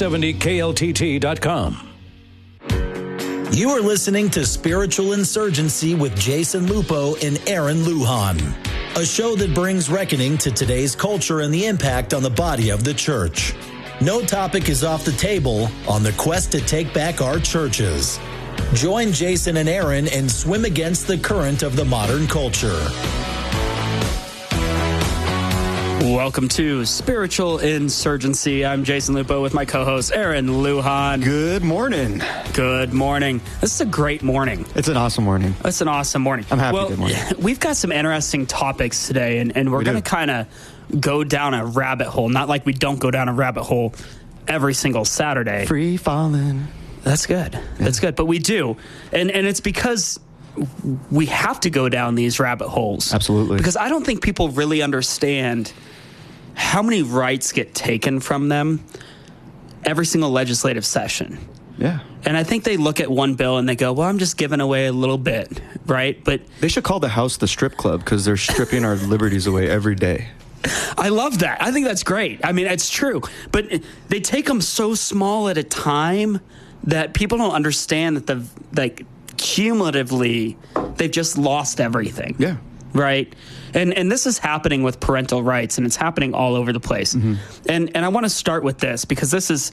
670kltt.com. You are listening to Spiritual Insurgency with Jason Lupo and Aaron Lujan, a show that brings reckoning to today's culture and the impact on the body of the church. No topic is off the table on the quest to take back our churches. Join Jason and Aaron and swim against the current of the modern culture. Welcome to Spiritual Insurgency. I'm Jason Lupo with my co-host Aaron Lujan. Good morning. Good morning. This is a great morning. It's an awesome morning. It's an awesome morning. I'm happy. Good morning. We've got some interesting topics today, and we're going to kind of go down a rabbit hole. Not like we don't go down a rabbit hole every single Saturday. Free falling. That's good. Yeah. That's good. But we do. And it's because we have to go down these rabbit holes. Absolutely. Because I don't think people really understand how many rights get taken from them every single legislative session. Yeah. And I think they look at one bill and they go, well, I'm just giving away a little bit, right? But they should call the House the strip club because they're stripping our liberties away every day. I love that. I think that's great. I mean, it's true. But they take them so small at a time that people don't understand that cumulatively, they've just lost everything. Yeah. Right? And this is happening with parental rights, and it's happening all over the place. Mm-hmm. And I want to start with this because this is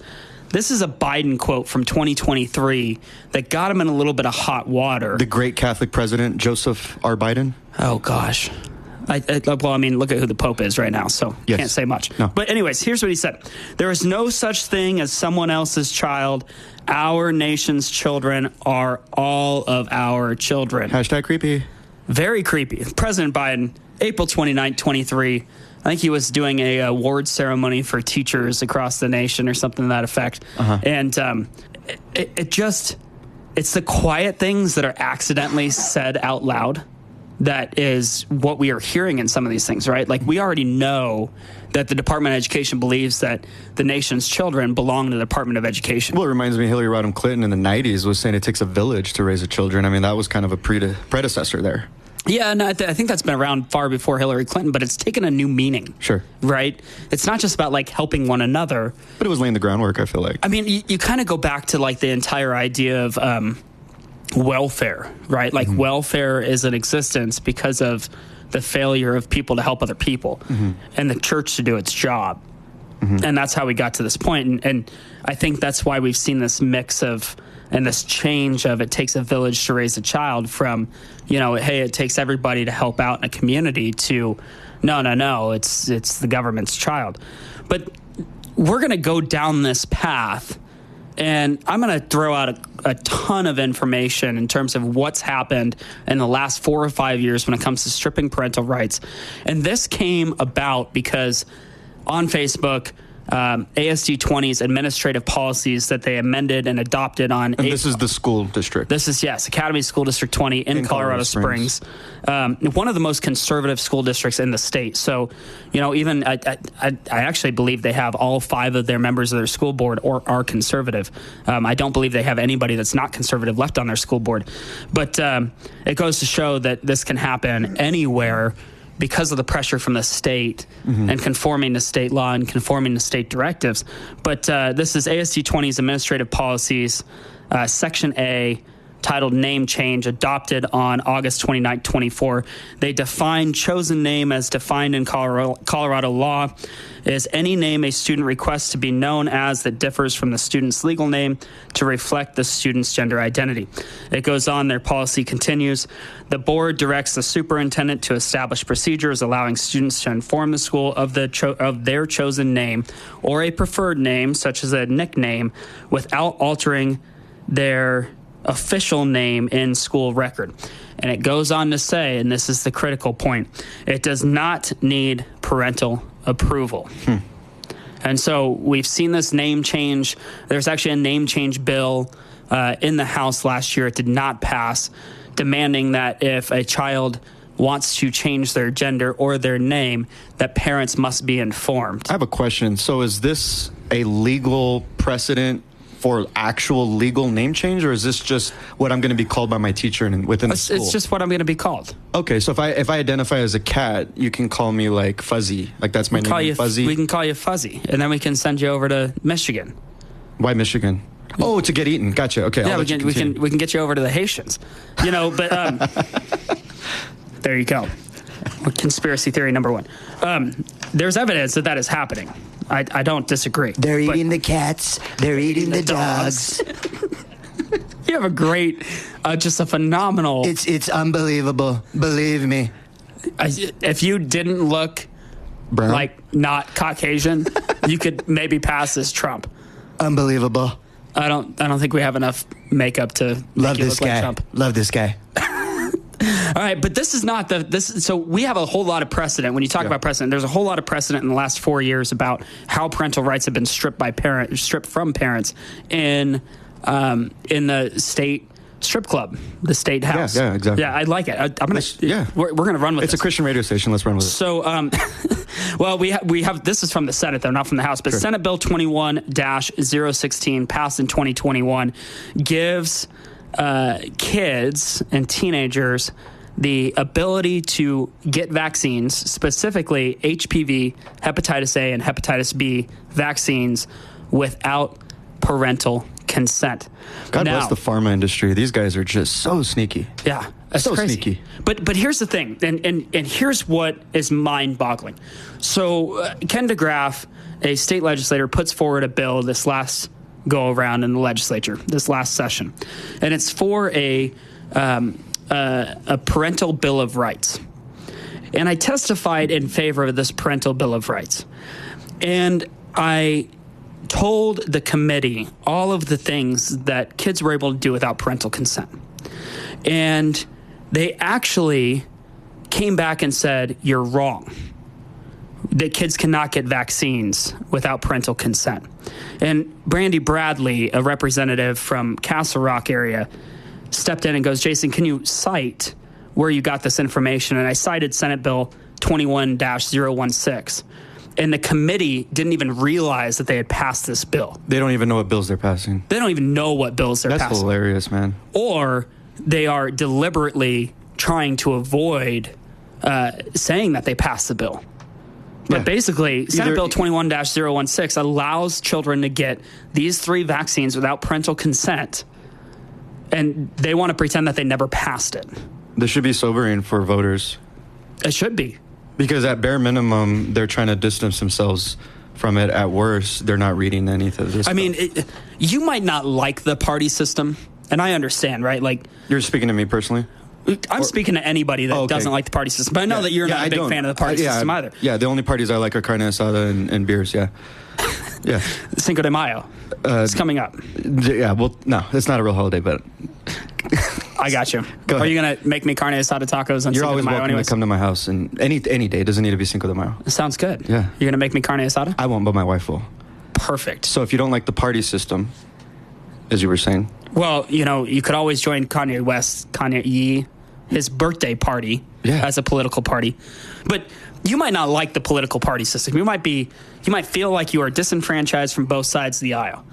a Biden quote from 2023 that got him in a little bit of hot water. The great Catholic president, Joseph R. Biden. Oh, gosh. Well, I mean, look at who the Pope is right now, so yes. Can't say much. No. But anyways, here's what he said. There is no such thing as someone else's child. Our nation's children are all of our children. Hashtag creepy. Very creepy. President Biden, April 29, 23. I think he was doing a award ceremony for teachers across the nation or something to that effect. Uh-huh. And it's the quiet things that are accidentally said out loud that is what we are hearing in some of these things, right? Like, we already know that the Department of Education believes that the nation's children belong to the Department of Education. Well, it reminds me, Hillary Rodham Clinton in the 90s was saying it takes a village to raise a children. I mean, that was kind of a predecessor there. Yeah, and I think that's been around far before Hillary Clinton, but it's taken a new meaning. Sure. Right? It's not just about, like, helping one another. But it was laying the groundwork, I feel like. I mean, you kind of go back to, like, the entire idea of welfare, right? Like, mm-hmm. Welfare is in existence because of the failure of people to help other people, mm-hmm. and the church to do its job. Mm-hmm. And that's how we got to this point. And I think that's why we've seen this mix of, and this change of, it takes a village to raise a child, from, hey, it takes everybody to help out in a community, to no, it's the government's child. But we're going to go down this path, and I'm going to throw out a ton of information in terms of what's happened in the last 4 or 5 years when it comes to stripping parental rights. And this came about because on Facebook, ASD 20's administrative policies that they amended and adopted on. And this is the school district. This is, yes, Academy School District 20 in Colorado Springs. One of the most conservative school districts in the state. So, even I actually believe they have all 5 of their members of their school board are conservative. I don't believe they have anybody that's not conservative left on their school board. But it goes to show that this can happen anywhere, because of the pressure from the state, mm-hmm. and conforming to state law and conforming to state directives. But this is ASD 20's administrative policies, Section A, titled Name Change, adopted on August 29, 24. They define chosen name as defined in Colorado law is any name a student requests to be known as that differs from the student's legal name to reflect the student's gender identity. It goes on, their policy continues. The board directs the superintendent to establish procedures allowing students to inform the school of their chosen name or a preferred name, such as a nickname, without altering their official name in school record. And it goes on to say, and this is the critical point, it does not need parental approval. And so we've seen this name change. There's actually a name change bill in the House last year. It did not pass, demanding that if a child wants to change their gender or their name, that parents must be informed. I have a question. So is this a legal precedent for actual legal name change, or is this just what I'm going to be called by my teacher and within the school? It's just what I'm going to be called. Okay, so if I identify as a cat, you can call me like Fuzzy. Like that's my name, Fuzzy. We can call you Fuzzy, and then we can send you over to Michigan. Why Michigan? Oh, to get eaten. Gotcha. Okay. Yeah, we can get you over to the Haitians. But there you go. Conspiracy theory number one. There's evidence that is happening. I don't disagree. They're eating the cats. They're eating the dogs. You have a great, just a phenomenal. It's unbelievable. Believe me. If you didn't look Brown? like not Caucasian, you could maybe pass as Trump. Unbelievable. I don't think we have enough makeup to Love make you this look guy. like Trump. Love this guy. All right, but this is not so we have a whole lot of precedent. When you talk about precedent, there's a whole lot of precedent in the last 4 years about how parental rights have been stripped from parents in the state strip club, the state house. Yeah, exactly. Yeah, I like it. We're gonna run with it. It's a Christian radio station. Let's run with it. So, well, we have this is from the Senate though, not from the House, but Senate Bill 21-016 passed in 2021 gives kids and teenagers the ability to get vaccines, specifically HPV, hepatitis A, and hepatitis B vaccines without parental consent. God bless the pharma industry. These guys are just so sneaky. Yeah, that's so crazy. sneaky. But here's the thing, and here's what is mind-boggling. So Ken DeGraff, a state legislator, puts forward a bill this last go around in the legislature, this last session, and it's for a parental bill of rights. And I testified in favor of this parental bill of rights, and I told the committee all of the things that kids were able to do without parental consent. And they actually came back and said, you're wrong. That kids cannot get vaccines without parental consent. And Brandy Bradley, a representative from Castle Rock area, stepped in and goes, Jason, can you cite where you got this information? And I cited Senate Bill 21-016. And the committee didn't even realize that they had passed this bill. They don't even know what bills they're passing. They don't even know what bills they're passing. That's hilarious, man. Or they are deliberately trying to avoid saying that they passed the bill. But basically, Senate Bill 21-016 allows children to get these 3 vaccines without parental consent, and they want to pretend that they never passed it. This should be sobering for voters. It should be. Because at bare minimum, they're trying to distance themselves from it. At worst, they're not reading any of this. I mean, you might not like the party system, and I understand, right? Like, you're speaking to me personally? I'm speaking to anybody that doesn't like the party system, but I know that you're not a big fan of the party system either. Yeah, the only parties I like are carne asada and beers, yeah. Cinco de Mayo. It's coming up. Yeah, well, no, it's not a real holiday, but... I got you. Are you going to make me carne asada tacos on Cinco de Mayo? You're always welcome to come to my house, and any day. It doesn't need to be Cinco de Mayo. Sounds good. Yeah. You're going to make me carne asada? I won't, but my wife will. Perfect. So if you don't like the party system, as you were saying... Well, you could always join Kanye West, his birthday party as a political party. But you might not like the political party system. You might feel like you are disenfranchised from both sides of the aisle.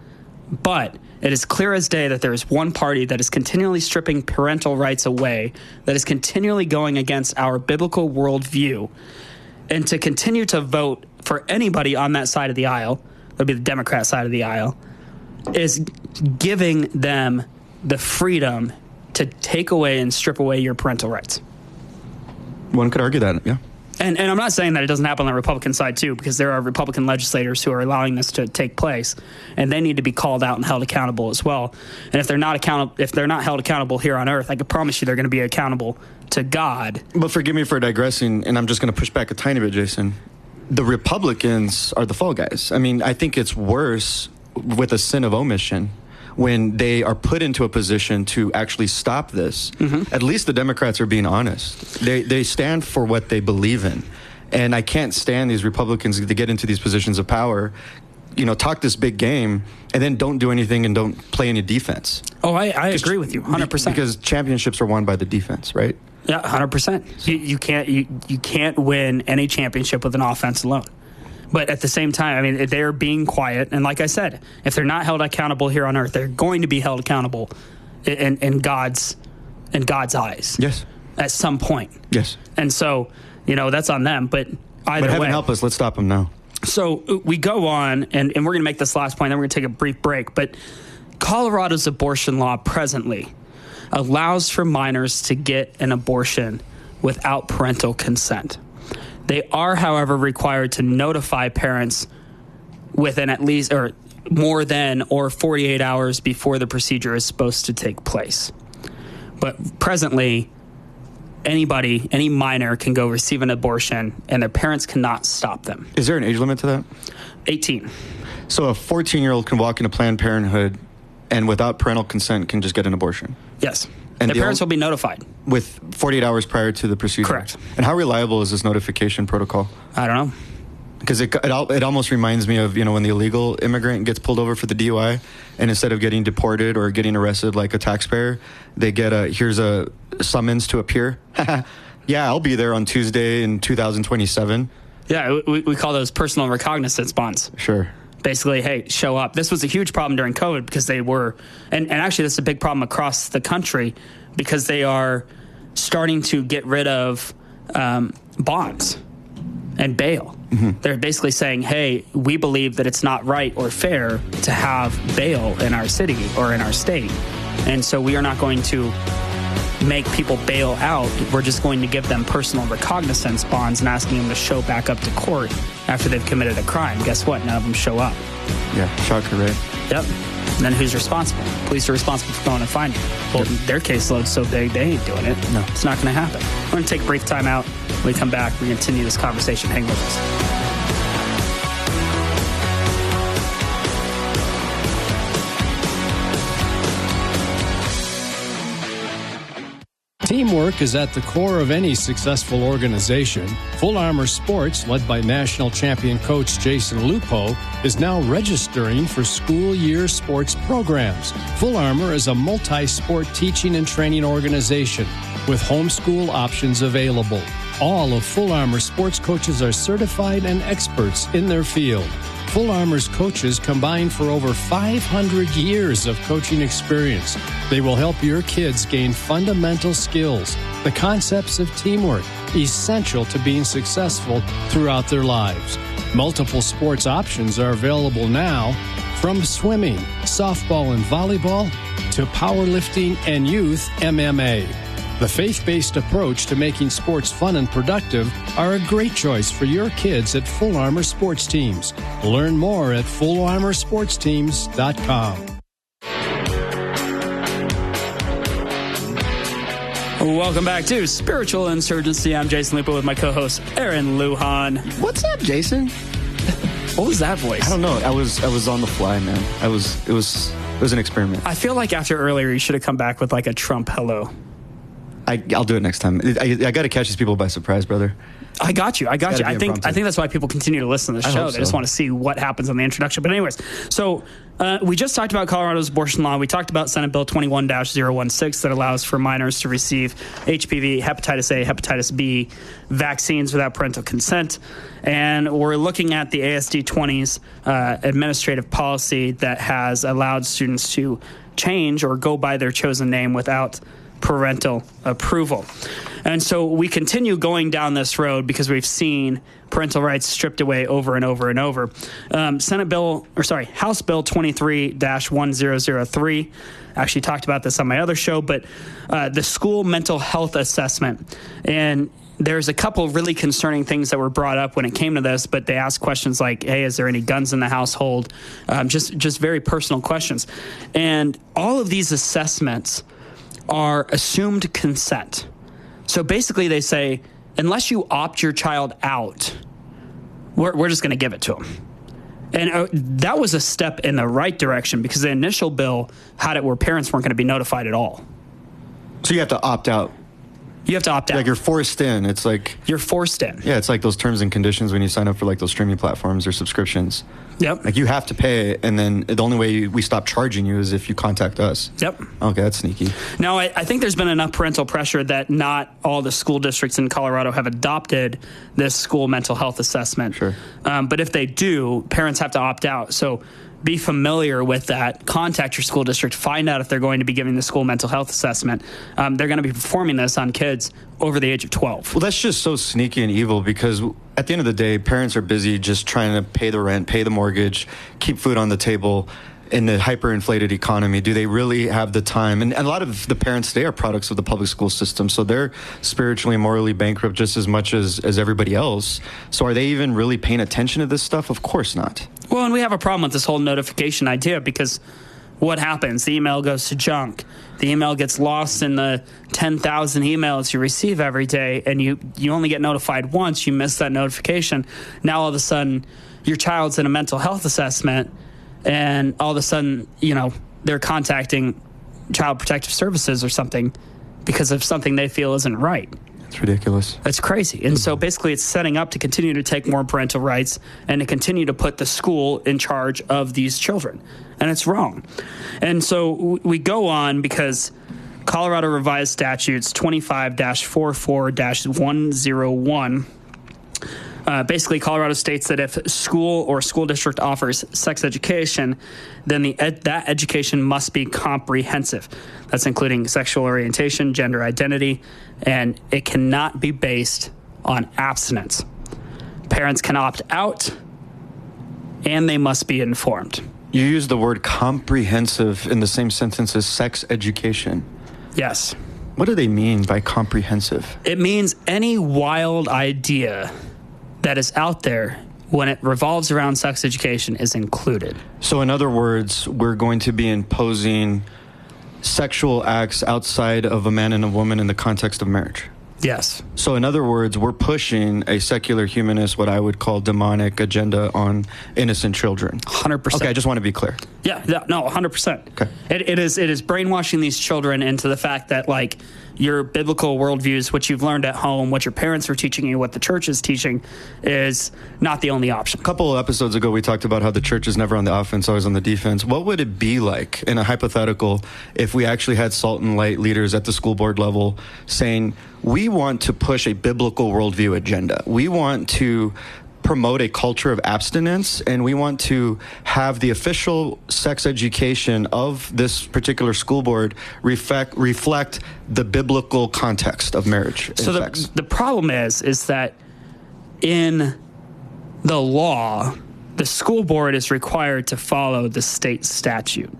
But it is clear as day that there is one party that is continually stripping parental rights away, that is continually going against our biblical worldview. And to continue to vote for anybody on that side of the aisle, that would be the Democrat side of the aisle, is giving them the freedom to take away and strip away your parental rights. One could argue that, yeah. And I'm not saying that it doesn't happen on the Republican side, too, because there are Republican legislators who are allowing this to take place, and they need to be called out and held accountable as well. And if they're not held accountable here on earth, I can promise you they're going to be accountable to God. But forgive me for digressing, and I'm just going to push back a tiny bit, Jason. The Republicans are the fall guys. I mean, I think it's worse with a sin of omission when they are put into a position to actually stop this. Mm-hmm. At least the Democrats are being honest. They stand for what they believe in. And I can't stand these Republicans to get into these positions of power, talk this big game, and then don't do anything and don't play any defense. Oh, I agree with you, 100%. Because championships are won by the defense, right? Yeah, 100%. You can't win any championship with an offense alone. But at the same time, I mean, they're being quiet. And like I said, if they're not held accountable here on earth, they're going to be held accountable in God's eyes. Yes. At some point. Yes. And so, that's on them. But either way. Heaven help us. Let's stop them now. So we go on, and we're going to make this last point, then we're going to take a brief break. But Colorado's abortion law presently allows for minors to get an abortion without parental consent. They are, however, required to notify parents within at least or more than or 48 hours before the procedure is supposed to take place. But presently, any minor can go receive an abortion, and their parents cannot stop them. Is there an age limit to that? 18. So a 14-year-old can walk into Planned Parenthood and without parental consent can just get an abortion? Yes. And their parents will be notified. With 48 hours prior to the procedure? Correct. And how reliable is this notification protocol? I don't know. Because it almost reminds me of, when the illegal immigrant gets pulled over for the DUI, and instead of getting deported or getting arrested like a taxpayer, they get here's a summons to appear. Yeah, I'll be there on Tuesday in 2027. Yeah, we call those personal recognizance bonds. Sure. Basically, hey, show up. This was a huge problem during COVID because they were, and actually this is a big problem across the country because they are starting to get rid of bonds and bail. Mm-hmm. They're basically saying, hey, we believe that it's not right or fair to have bail in our city or in our state. And so we are not going to make people bail out. We're just going to give them personal recognizance bonds and asking them to show back up to court after they've committed a crime. Guess what? None of them show up. Yeah, shocker, right? Yep. And then who's responsible? Police are responsible for going and finding them. Well, their caseload's so big, they ain't doing it. No. It's not going to happen. We're going to take a brief time out. When we come back, we continue this conversation. Hang with us. Teamwork is at the core of any successful organization. Full Armor Sports, led by national champion coach Jason Lupo, is now registering for school year sports programs. Full Armor is a multi-sport teaching and training organization with homeschool options available. All of Full Armor sports coaches are certified and experts in their field. Full Armor's coaches combine for over 500 years of coaching experience. They will help your kids gain fundamental skills, the concepts of teamwork, essential to being successful throughout their lives. Multiple sports options are available now, from swimming, softball and volleyball, to powerlifting and youth MMA. The faith-based approach to making sports fun and productive are a great choice for your kids at Full Armor Sports Teams. Learn more at fullarmorsportsteams.com. Welcome back to Spiritual Insurgency. I'm Jason Lupo with my co-host Aaron Lujan. What's up, Jason? What was that voice? I don't know. I was on the fly, man. It was an experiment. I feel like after earlier, you should have come back with like a Trump hello. I'll do it next time. I got to catch these people by surprise, brother. I got you. I think that's why people continue to listen to the show. They just want to see what happens on the introduction. But anyways, so we just talked about Colorado's abortion law. We talked about Senate Bill 21-016 that allows for minors to receive HPV, hepatitis A, hepatitis B vaccines without parental consent. And we're looking at the ASD 20's administrative policy that has allowed students to change or go by their chosen name without parental approval. And so we continue going down this road because we've seen parental rights stripped away over and over and over. House Bill 23-1003 actually talked about this on my other show, but the school mental health assessment. And there's a couple of really concerning things that were brought up when it came to this, but they asked questions like, hey, is there any guns in the household? Just very personal questions. And all of these assessments are assumed consent. So basically they say, unless you opt your child out, we're just going to give it to them. And that was a step in the right direction because the initial bill had it where parents weren't going to be notified at all. So you have to opt out. You have to opt out. Like you're forced in. It's like you're forced in. Yeah, it's like those terms and conditions when you sign up for like those streaming platforms or subscriptions. Yep. Like you have to pay, and then the only way we stop charging you is if you contact us. Yep. Okay, that's sneaky. Now, I think there's been enough parental pressure that not all the school districts in Colorado have adopted this school mental health assessment. Sure. But if they do, parents have to opt out. So be familiar with that. Contact your school district. Find out if they're going to be giving the school mental health assessment. They're going to be performing this on kids over the age of 12. Well, that's just so sneaky and evil because at the end of the day, parents are busy just trying to pay the rent, pay the mortgage, keep food on the table. In the hyperinflated economy, do they really have the time? And a lot of the parents, they are products of the public school system, so they're spiritually and morally bankrupt just as much as everybody else. So are they even really paying attention to this stuff? Of course not. Well, and we have a problem with this whole notification idea because what happens? The email goes to junk. The email gets lost in the 10,000 emails you receive every day, and you only get notified once. You miss that notification. Now all of a sudden, your child's in a mental health assessment, and all of a sudden, they're contacting Child Protective Services or something because of something they feel isn't right. It's ridiculous. It's crazy. And so basically it's setting up to continue to take more parental rights and to continue to put the school in charge of these children. And it's wrong. And so we go on because Colorado Revised Statutes 25-44-101 basically, Colorado states that if school or school district offers sex education, then that education must be comprehensive. That's including sexual orientation, gender identity, and it cannot be based on abstinence. Parents can opt out, and they must be informed. You use the word comprehensive in the same sentence as sex education. Yes. What do they mean by comprehensive? It means any wild idea that is out there when it revolves around sex education is included. So in other words, we're going to be imposing sexual acts outside of a man and a woman in the context of marriage. Yes. So in other words, we're pushing a secular humanist, what I would call demonic agenda on innocent children. 100%. Okay, I just want to be clear. Yeah, no, 100%. Okay. It is brainwashing these children into the fact that, like, your biblical worldviews, what you've learned at home, what your parents are teaching you, what the church is teaching, is not the only option. A couple of episodes ago, we talked about how the church is never on the offense, always on the defense. What would it be like in a hypothetical if we actually had salt and light leaders at the school board level saying, we want to push a biblical worldview agenda. We want to promote a culture of abstinence, and we want to have the official sex education of this particular school board reflect the biblical context of marriage and sex. The problem is that in the law, the school board is required to follow the state statute.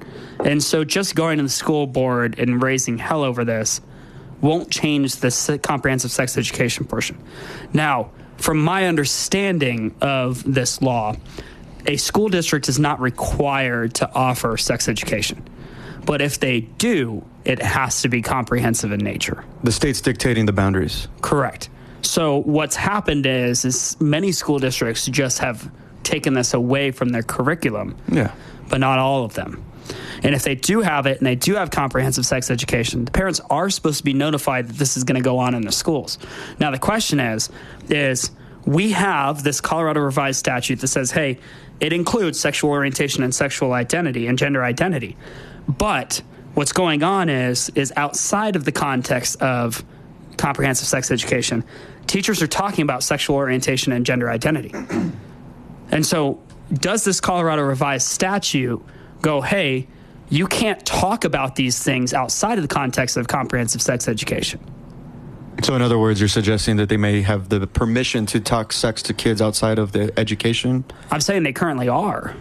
And so just going to the school board and raising hell over this won't change the comprehensive sex education portion. Now, from my understanding of this law, a school district is not required to offer sex education. But if they do, it has to be comprehensive in nature. The state's dictating the boundaries. Correct. So what's happened is many school districts just have taken this away from their curriculum. Yeah. But not all of them. And if they do have it and they do have comprehensive sex education, the parents are supposed to be notified that this is going to go on in the schools. Now, the question is we have this Colorado Revised Statute that says, hey, it includes sexual orientation and sexual identity and gender identity. But what's going on is outside of the context of comprehensive sex education, teachers are talking about sexual orientation and gender identity. And so does this Colorado Revised Statute go, hey, you can't talk about these things outside of the context of comprehensive sex education? So in other words, you're suggesting that they may have the permission to talk sex to kids outside of the education? I'm saying they currently are.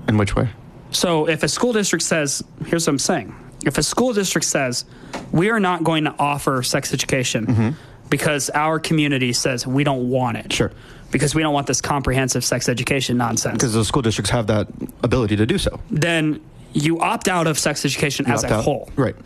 In which way? So if a school district says, here's what I'm saying. If a school district says, we are not going to offer sex education because our community says we don't want it. Sure. Because we don't want this comprehensive sex education nonsense. Because the school districts have that ability to do so. Then you opt out of sex education as a whole. Right.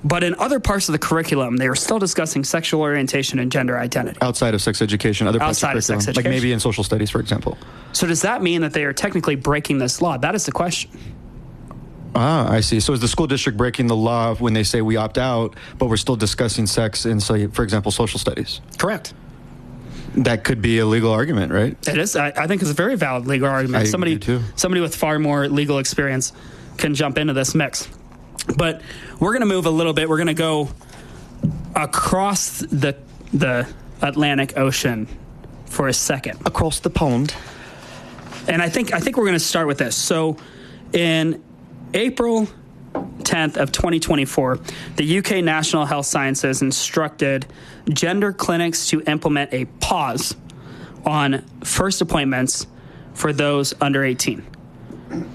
But in other parts of the curriculum, they are still discussing sexual orientation and gender identity. Outside of sex education, other parts Outside of of sex curriculum, like education. maybe in social studies, for example. So does that mean that they are technically breaking this law? That is the question. Ah, I see. So is the school district breaking the law when they say we opt out, but we're still discussing sex in, say, for example, social studies? Correct. That could be a legal argument, right? It is. I think it's a very valid legal argument. I agree too. Somebody with far more legal experience can jump into this mix. But we're going to move a little bit. We're going to go across the Atlantic Ocean for a second. Across the pond. And I think we're going to start with this. So In April 10th of 2024, the UK National Health Sciences instructed gender clinics to implement a pause on first appointments for those under 18.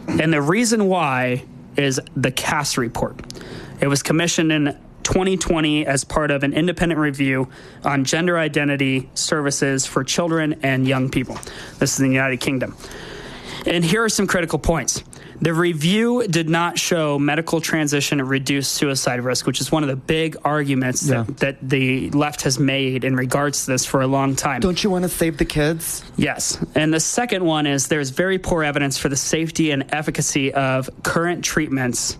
And the reason why is the Cass report. It was commissioned in 2020 as part of an independent review on gender identity services for children and young people. This is in the United Kingdom. And here are some critical points. The review did not show medical transition and reduced suicide risk, which is one of the big arguments that the left has made in regards to this for a long time. Don't you want to save the kids? Yes. And the second one is there's very poor evidence for the safety and efficacy of current treatments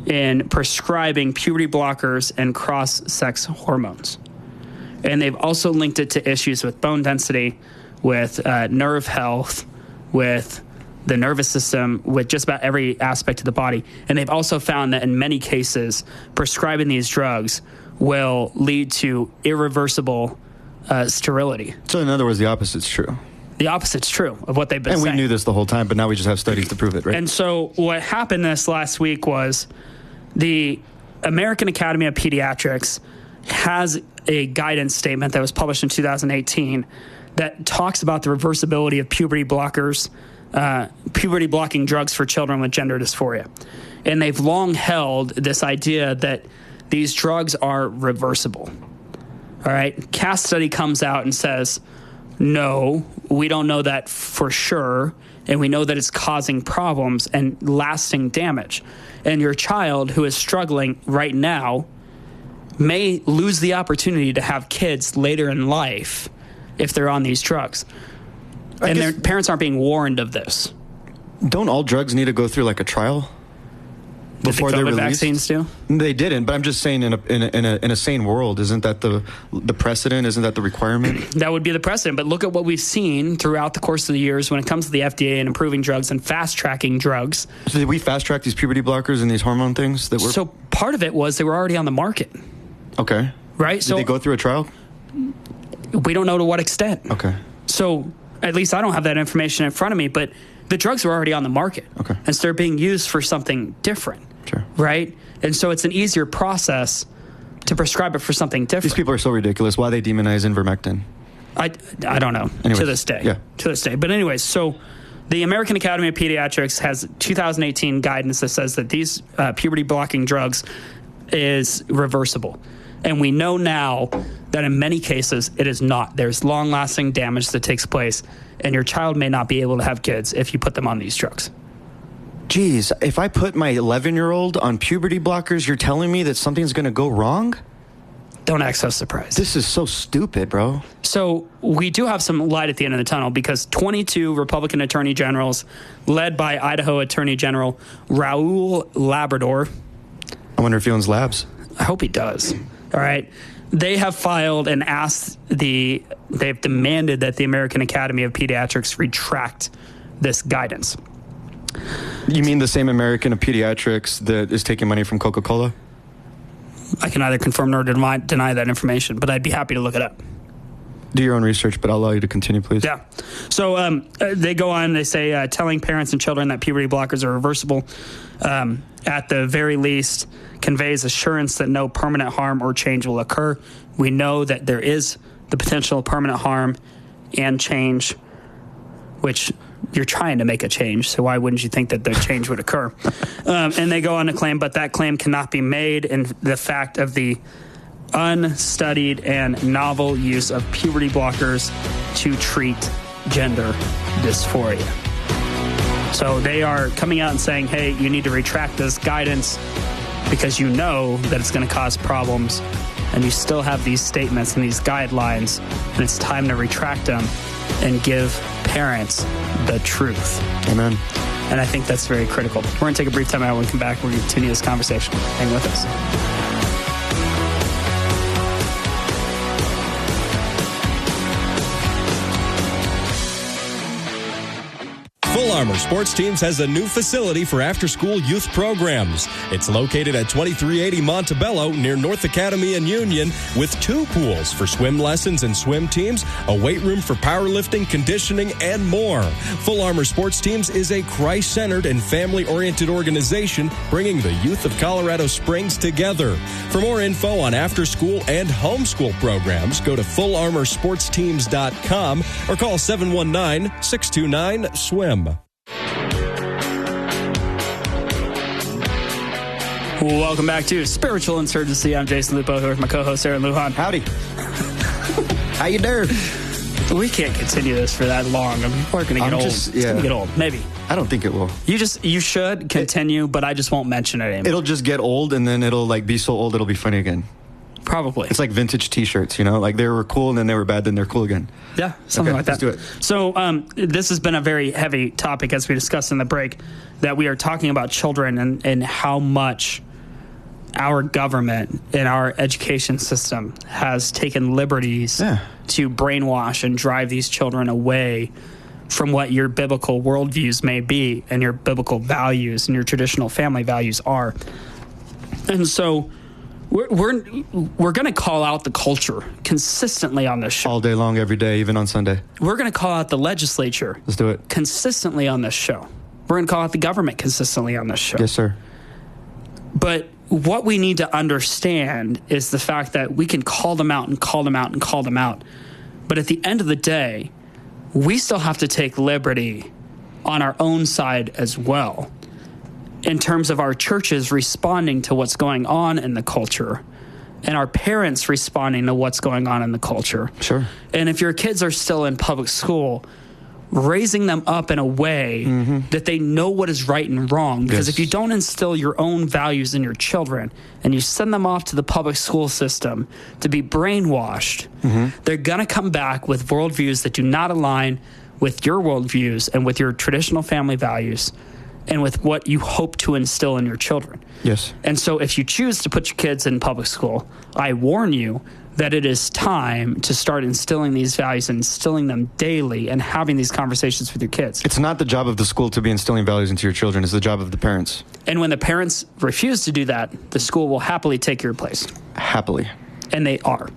in prescribing puberty blockers and cross-sex hormones. And they've also linked it to issues with bone density, with nerve health, with the nervous system, with just about every aspect of the body. And they've also found that in many cases, prescribing these drugs will lead to irreversible sterility. So in other words, the opposite's true. The opposite's true of what they've been saying. And we knew this the whole time, but now we just have studies to prove it, right? And so what happened this last week was the American Academy of Pediatrics has a guidance statement that was published in 2018 that talks about the reversibility of puberty blockers, puberty blocking drugs for children with gender dysphoria. And they've long held this idea that these drugs are reversible. All right. Cass study comes out and says, no, we don't know that for sure. And we know that it's causing problems and lasting damage. And your child who is struggling right now may lose the opportunity to have kids later in life if they're on these drugs. And their parents aren't being warned of this. Don't all drugs need to go through like a trial before they're released? Vaccines do? They didn't, but I'm just saying in a sane world, isn't that the precedent? Isn't that the requirement? That would be the precedent. But look at what we've seen throughout the course of the years when it comes to the FDA and improving drugs and fast-tracking drugs. So did we fast-track these puberty blockers and these hormone things? So part of it was they were already on the market. Okay. Right? Did they go through a trial? We don't know to what extent. Okay. So at least I don't have that information in front of me, but the drugs were already on the market. Okay. And so they're being used for something different. Sure. Right? And so it's an easier process to prescribe it for something different. These people are so ridiculous. Why they demonize ivermectin? I don't know. Anyways, to this day. Yeah. To this day. But anyways, so the American Academy of Pediatrics has 2018 guidance that says that these puberty blocking drugs is reversible. And we know now that in many cases it is not. There's long-lasting damage that takes place, and your child may not be able to have kids if you put them on these drugs. Geez, if I put my 11-year-old on puberty blockers, you're telling me that something's going to go wrong? Don't act so surprised. This is so stupid, bro. So we do have some light at the end of the tunnel because 22 Republican attorney generals, led by Idaho Attorney General Raul Labrador. I wonder if he owns labs. I hope he does. All right. They have filed and they've demanded that the American Academy of Pediatrics retract this guidance. You mean the same American of Pediatrics that is taking money from Coca-Cola? I can neither confirm nor deny that information, but I'd be happy to look it up. Do your own research, but I'll allow you to continue, please. Yeah. So they go on, they say telling parents and children that puberty blockers are reversible, at the very least, conveys assurance that no permanent harm or change will occur. We know that there is the potential of permanent harm and change, which you're trying to make a change, so why wouldn't you think that the change would occur? And they go on to claim, but that claim cannot be made in the fact of the unstudied and novel use of puberty blockers to treat gender dysphoria. So they are coming out and saying, hey, you need to retract this guidance because you know that it's going to cause problems, and you still have these statements and these guidelines, and it's time to retract them and give parents the truth. Amen. And I think that's very critical. We're going to take a brief time out. When we come back, we're going to continue this conversation. Hang with us. Full Armor Sports Teams has a new facility for after-school youth programs. It's located at 2380 Montebello near North Academy and Union with 2 pools for swim lessons and swim teams, a weight room for powerlifting, conditioning, and more. Full Armor Sports Teams is a Christ-centered and family-oriented organization bringing the youth of Colorado Springs together. For more info on after-school and homeschool programs, go to fullarmorsportsteams.com or call 719-629-SWIM. Welcome back to Spiritual Insurgency. I'm Jason Lupo here with my co-host Aaron Lujan. Howdy. How you doing? We can't continue this for that long. We're going to get old. It's going to get old. Maybe. I don't think it will. You should continue, but I just won't mention it anymore. It'll just get old, and then it'll be so old it'll be funny again. Probably. It's like vintage T-shirts, like they were cool and then they were bad, then they're cool again. Yeah, something like that. Let's do it. So this has been a very heavy topic, as we discussed in the break, that we are talking about children and how much our government and our education system has taken liberties to brainwash and drive these children away from what your biblical worldviews may be and your biblical values and your traditional family values are. And so we're going to call out the culture consistently on this show. All day long, every day, even on Sunday. We're going to call out the legislature. Let's do it. Consistently on this show. We're going to call out the government consistently on this show. Yes, sir. But what we need to understand is the fact that we can call them out and call them out and call them out. But at the end of the day, we still have to take liberty on our own side as well, in terms of our churches responding to what's going on in the culture and our parents responding to what's going on in the culture. Sure. And if your kids are still in public school, raising them up in a way that they know what is right and wrong. Because if you don't instill your own values in your children and you send them off to the public school system to be brainwashed, they're going to come back with worldviews that do not align with your worldviews and with your traditional family values and with what you hope to instill in your children. Yes. And so if you choose to put your kids in public school, I warn you that it is time to start instilling these values and instilling them daily and having these conversations with your kids. It's not the job of the school to be instilling values into your children. It's the job of the parents. And when the parents refuse to do that, the school will happily take your place. Happily. And they are.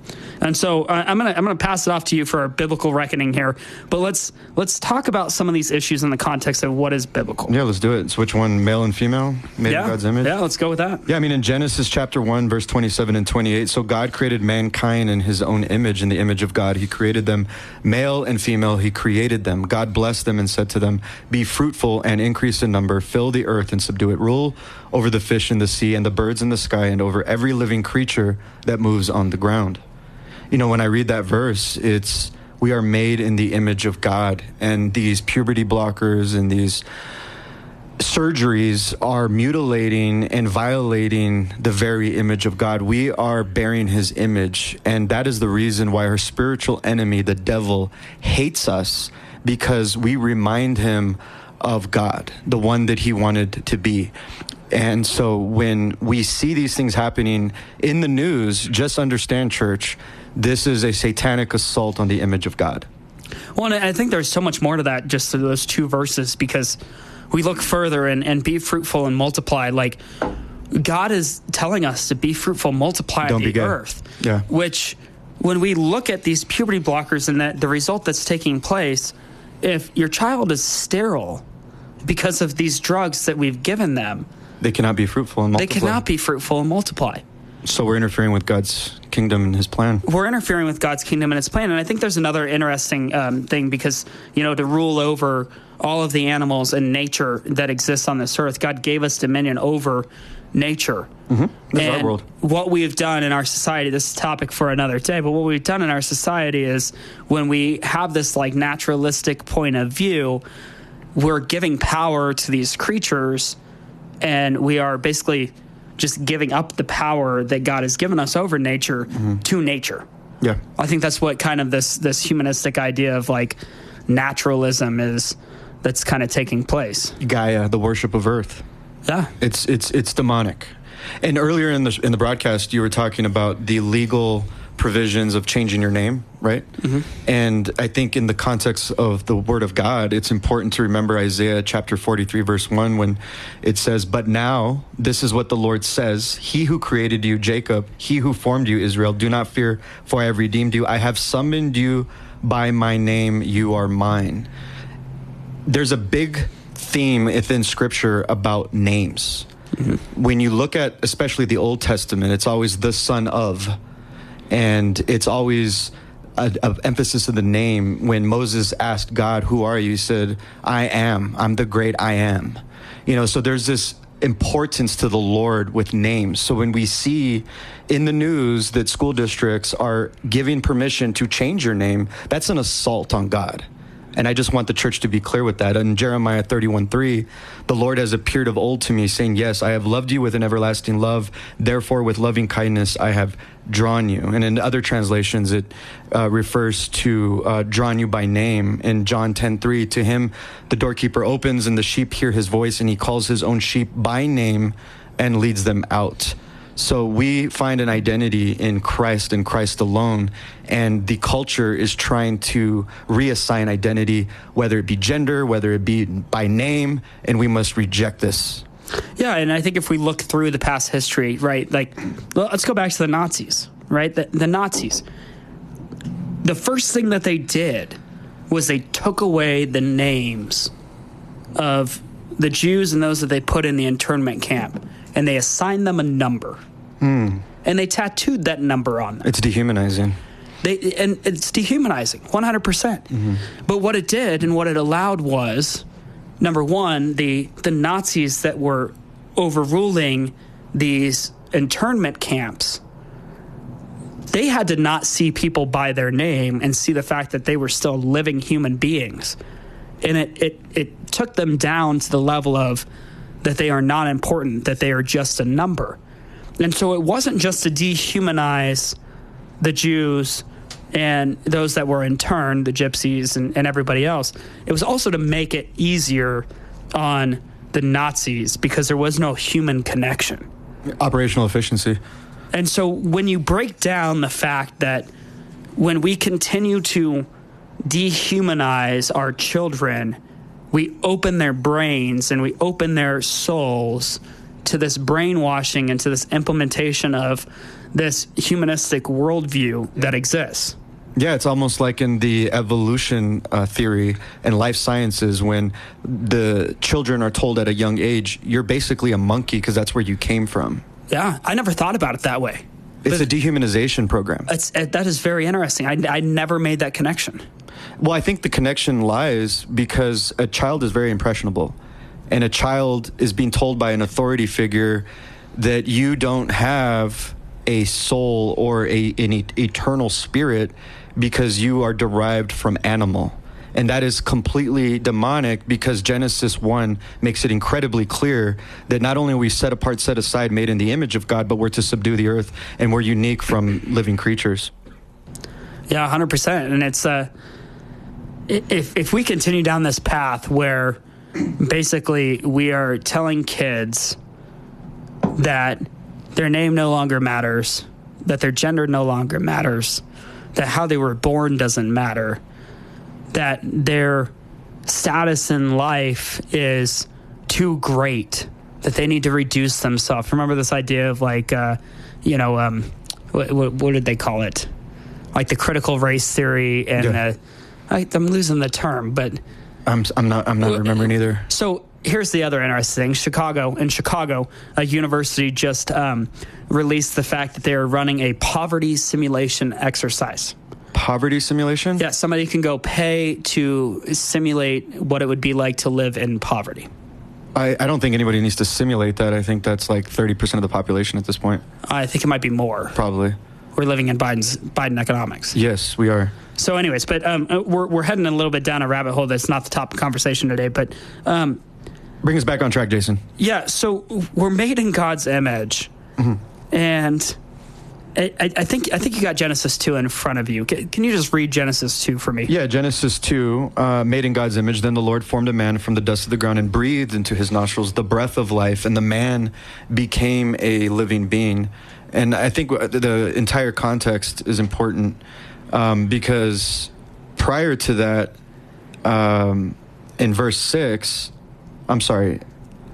And so I'm gonna pass it off to you for our biblical reckoning here. But let's talk about some of these issues in the context of what is biblical. Yeah, let's do it. So which one, male and female, made in God's image? Yeah, let's go with that. Yeah, I mean, in Genesis chapter 1, verse 27 and 28, so God created mankind in his own image, in the image of God. He created them, male and female, he created them. God blessed them and said to them, be fruitful and increase in number, fill the earth and subdue it. Rule over the fish in the sea and the birds in the sky and over every living creature that moves on the ground. When I read that verse, it's we are made in the image of God, and these puberty blockers and these surgeries are mutilating and violating the very image of God. We are bearing his image, and that is the reason why our spiritual enemy, the devil, hates us, because we remind him of God, the one that he wanted to be. And so when we see these things happening in the news, just understand, church, this is a satanic assault on the image of God. Well, and I think there's so much more to that, just to those two verses, because we look further and be fruitful and multiply. Like, God is telling us to be fruitful, multiply the earth. Yeah. Which, when we look at these puberty blockers and the result that's taking place, if your child is sterile because of these drugs that we've given them, they cannot be fruitful and multiply. They cannot be fruitful and multiply. So we're interfering with God's kingdom and his plan. We're interfering with God's kingdom and his plan. And I think there's another interesting thing, because, to rule over all of the animals and nature that exists on this earth, God gave us dominion over nature. This is our world. What we've done in our society, this is a topic for another day, but what we've done in our society is when we have this naturalistic point of view, we're giving power to these creatures, and we are basically just giving up the power that God has given us over nature to nature. Yeah. I think that's what kind of this humanistic idea of naturalism is, that's kind of taking place. Gaia, the worship of earth. Yeah. It's demonic. And earlier in the broadcast, you were talking about the legal provisions of changing your name, right? And I think in the context of the Word of God, it's important to remember Isaiah chapter 43, verse 1, when it says, "But now, this is what the Lord says, He who created you, Jacob, He who formed you, Israel, do not fear, for I have redeemed you. I have summoned you by my name, you are mine." There's a big theme within Scripture about names. When you look at especially the Old Testament, it's always the son of, and it's always an emphasis of the name. When Moses asked God, "Who are you?" He said, "I am. I'm the great I am." So there's this importance to the Lord with names. So when we see in the news that school districts are giving permission to change your name, that's an assault on God. And I just want the church to be clear with that. In Jeremiah 31:3, the Lord has appeared of old to me, saying, "Yes, I have loved you with an everlasting love. Therefore, with loving kindness, I have drawn you." And in other translations, it refers to drawn you by name. In John 10:3, to him, the doorkeeper opens and the sheep hear his voice, and he calls his own sheep by name and leads them out. So we find an identity in Christ and Christ alone, and the culture is trying to reassign identity, whether it be gender, whether it be by name, and we must reject this. Yeah, and I think if we look through the past history, right, let's go back to the Nazis, right? The Nazis. The first thing that they did was they took away the names of the Jews and those that they put in the internment camp, and they assigned them a number. And they tattooed that number on them. It's dehumanizing. And it's dehumanizing, 100%. But what it did and what it allowed was, number one, the Nazis that were overruling these internment camps, they had to not see people by their name and see the fact that they were still living human beings. And it took them down to the level of that they are not important, that they are just a number. And so it wasn't just to dehumanize the Jews and those that were interned, the gypsies and everybody else. It was also to make it easier on the Nazis because there was no human connection. Operational efficiency. And so when you break down the fact that when we continue to dehumanize our children, we open their brains and we open their souls to this brainwashing and to this implementation of this humanistic worldview that exists. Yeah, it's almost like in the evolution theory and life sciences when the children are told at a young age, you're basically a monkey because that's where you came from. Yeah, I never thought about it that way. It's a dehumanization program. That is very interesting. I never made that connection. Well, I think the connection lies because a child is very impressionable. And a child is being told by an authority figure that you don't have a soul or an eternal spirit because you are derived from animal. And that is completely demonic because Genesis 1 makes it incredibly clear that not only are we set apart, set aside, made in the image of God, but we're to subdue the earth and we're unique from living creatures. Yeah, 100%. And it's if we continue down this path where basically we are telling kids that their name no longer matters, that their gender no longer matters, that how they were born doesn't matter, that their status in life is too great, that they need to reduce themselves. Remember this idea of what did they call it? Like the critical race theory, and I'm losing the term, but I'm not remembering either. So here's the other interesting thing. In Chicago, a university just released the fact that they are running a poverty simulation exercise. Poverty simulation? Yeah, somebody can go pay to simulate what it would be like to live in poverty. I don't think anybody needs to simulate that. I think that's like 30% of the population at this point. I think it might be more. Probably. We're living in Biden economics. Yes, we are. So anyways, but we're heading a little bit down a rabbit hole that's not the top of conversation today, but bring us back on track, Jason. Yeah, so we're made in God's image. And I think you got Genesis 2 in front of you. Can you just read Genesis 2 for me? Yeah, Genesis 2, made in God's image. Then the Lord formed a man from the dust of the ground and breathed into his nostrils the breath of life, and the man became a living being. And I think the entire context is important because prior to that, in verse 6,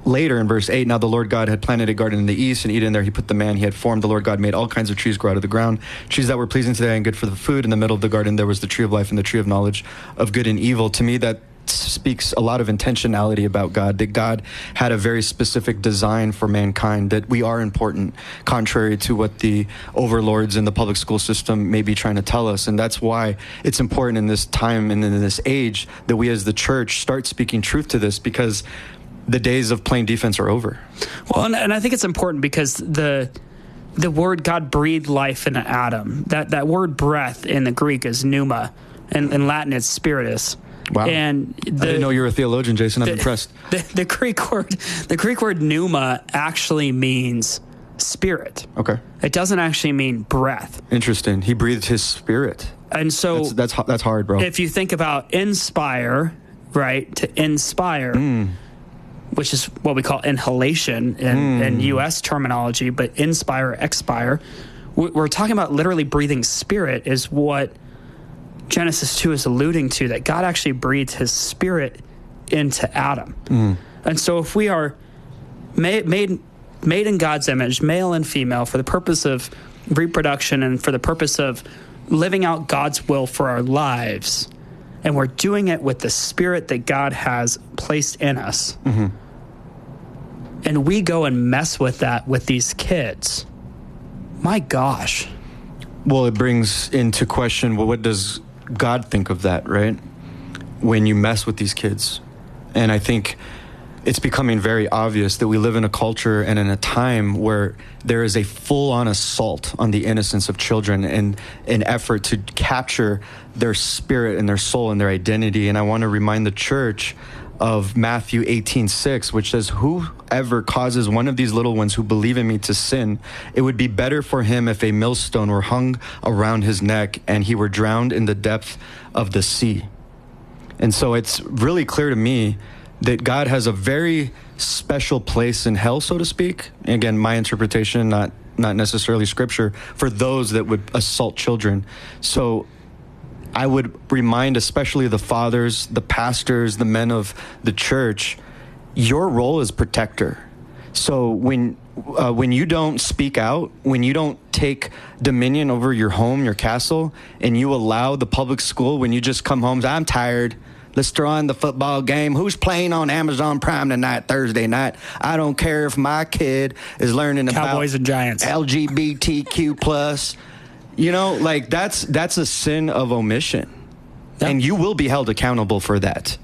later in verse 8, now the Lord God had planted a garden in the east, and Eden there he put the man he had formed. The Lord God made all kinds of trees grow out of the ground, trees that were pleasing to the eye and good for the food. In the middle of the garden there was the tree of life and the tree of knowledge of good and evil. To me, that speaks a lot of intentionality about God, that God had a very specific design for mankind, that we are important, contrary to what the overlords in the public school system may be trying to tell us. And that's why it's important in this time and in this age that we as the church start speaking truth to this, because the days of playing defense are over. Well, and I think it's important because the word God breathed life into Adam, that word breath in the Greek is pneuma, and in Latin it's spiritus. Wow. And I didn't know you were a theologian, Jason. I'm impressed. The Greek word pneuma actually means spirit. Okay. It doesn't actually mean breath. Interesting. He breathed his spirit. And so that's hard, bro. If you think about inspire, right? To inspire, which is what we call inhalation in U.S. terminology, but inspire, expire, we're talking about literally breathing spirit is what Genesis 2 is alluding to, that God actually breathed his spirit into Adam. And so if we are made in God's image, male and female, for the purpose of reproduction and for the purpose of living out God's will for our lives, and we're doing it with the spirit that God has placed in us, and we go and mess with that with these kids, my gosh. Well, it brings into question, well, what does God think of that, right? When you mess with these kids. And I think it's becoming very obvious that we live in a culture and in a time where there is a full-on assault on the innocence of children and an effort to capture their spirit and their soul and their identity. And I want to remind the church of Matthew 18:6, which says, whoever causes one of these little ones who believe in me to sin, it would be better for him if a millstone were hung around his neck and he were drowned in the depth of the sea. And so it's really clear to me that God has a very special place in hell, so to speak. And again, my interpretation, not necessarily scripture, for those that would assault children. So I would remind especially the fathers, the pastors, the men of the church, your role is protector. So when you don't speak out, when you don't take dominion over your home, your castle, and you allow the public school, when you just come home, I'm tired, let's throw on the football game. Who's playing on Amazon Prime tonight, Thursday night? I don't care if my kid is learning about Cowboys and Giants, LGBTQ+. You know, like that's a sin of omission. Yep. And you will be held accountable for that.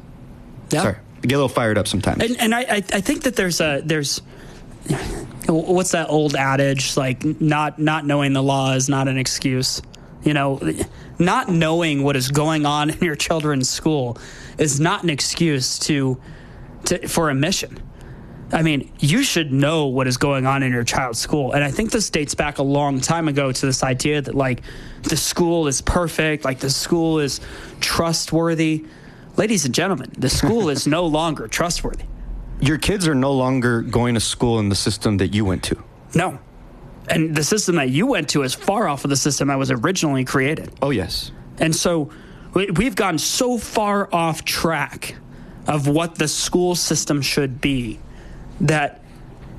Yep. Sorry, I get a little fired up sometimes. And I think that there's what's that old adage, like not knowing the law is not an excuse. You know, not knowing what is going on in your children's school is not an excuse for omission. I mean, you should know what is going on in your child's school. And I think this dates back a long time ago to this idea that, like, the school is perfect, like, the school is trustworthy. Ladies and gentlemen, the school is no longer trustworthy. Your kids are no longer going to school in the system that you went to. No. And the system that you went to is far off of the system that was originally created. Oh, yes. And so we've gone so far off track of what the school system should be that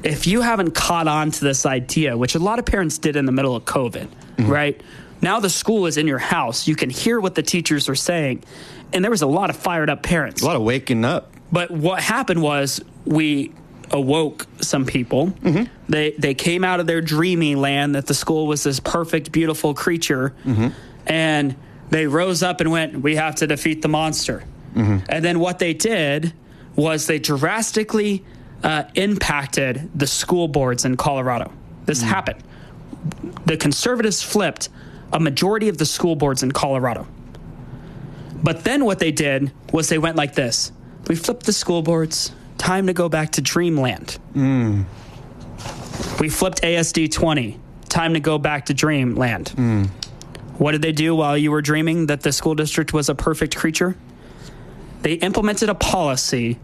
if you haven't caught on to this idea, which a lot of parents did in the middle of COVID, right? Now the school is in your house. You can hear what the teachers are saying. And there was a lot of fired up parents. A lot of waking up. But what happened was we awoke some people. They came out of their dreaming land that the school was this perfect, beautiful creature. And they rose up and went, we have to defeat the monster. And then what they did was they drastically impacted the school boards in Colorado. This happened. The conservatives flipped a majority of the school boards in Colorado. But then what they did was they went like this. We flipped the school boards. Time to go back to dreamland. We flipped ASD 20. Time to go back to dreamland. What did they do while you were dreaming that the school district was a perfect creature? They implemented a policy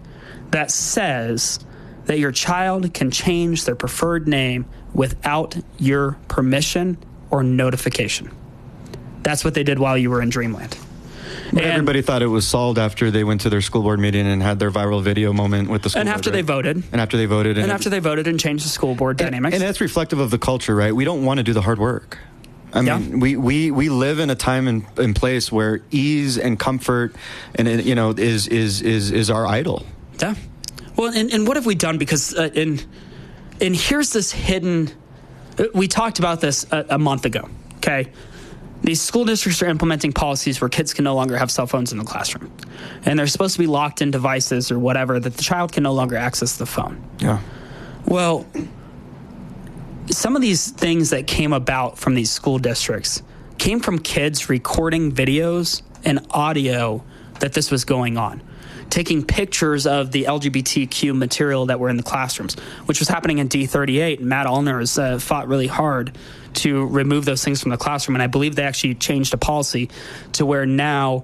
that says that your child can change their preferred name without your permission or notification. That's what they did while you were in Dreamland. But everybody thought it was solved after they went to their school board meeting and had their viral video moment with the school board. And after they voted. And after they voted. And after they voted and changed the school board dynamics. And that's reflective of the culture, right? We don't want to do the hard work. I mean, we live in a time and place where ease and comfort and is our idol. Yeah. Well, and what have we done? Because and here's this hidden. We talked about this a month ago. Okay, these school districts are implementing policies where kids can no longer have cell phones in the classroom, and they're supposed to be locked in devices or whatever that the child can no longer access the phone. Yeah. Well, some of these things that came about from these school districts came from kids recording videos and audio that this was going on, taking pictures of the LGBTQ material that were in the classrooms, which was happening in D38. And Matt Allner has fought really hard to remove those things from the classroom. And I believe they actually changed a policy to where now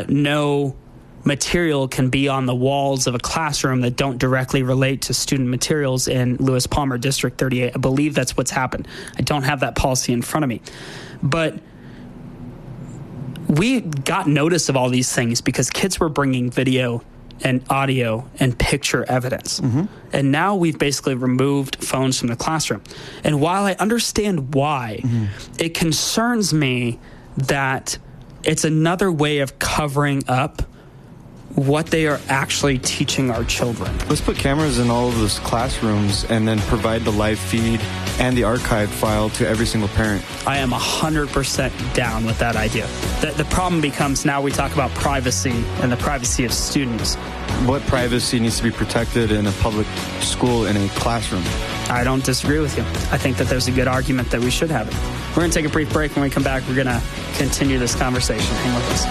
no material can be on the walls of a classroom that don't directly relate to student materials in Lewis Palmer District 38. I believe that's what's happened. I don't have that policy in front of me. But we got notice of all these things because kids were bringing video and audio and picture evidence. Mm-hmm. And now we've basically removed phones from the classroom. And while I understand why, it concerns me that it's another way of covering up what they are actually teaching our children. Let's put cameras in all of those classrooms and then provide the live feed and the archive file to every single parent. I am 100% down with that idea. The problem becomes now we talk about privacy and the privacy of students. What privacy needs to be protected in a public school in a classroom? I don't disagree with you. I think that there's a good argument that we should have it. We're going to take a brief break. When we come back, we're going to continue this conversation. Hang with us.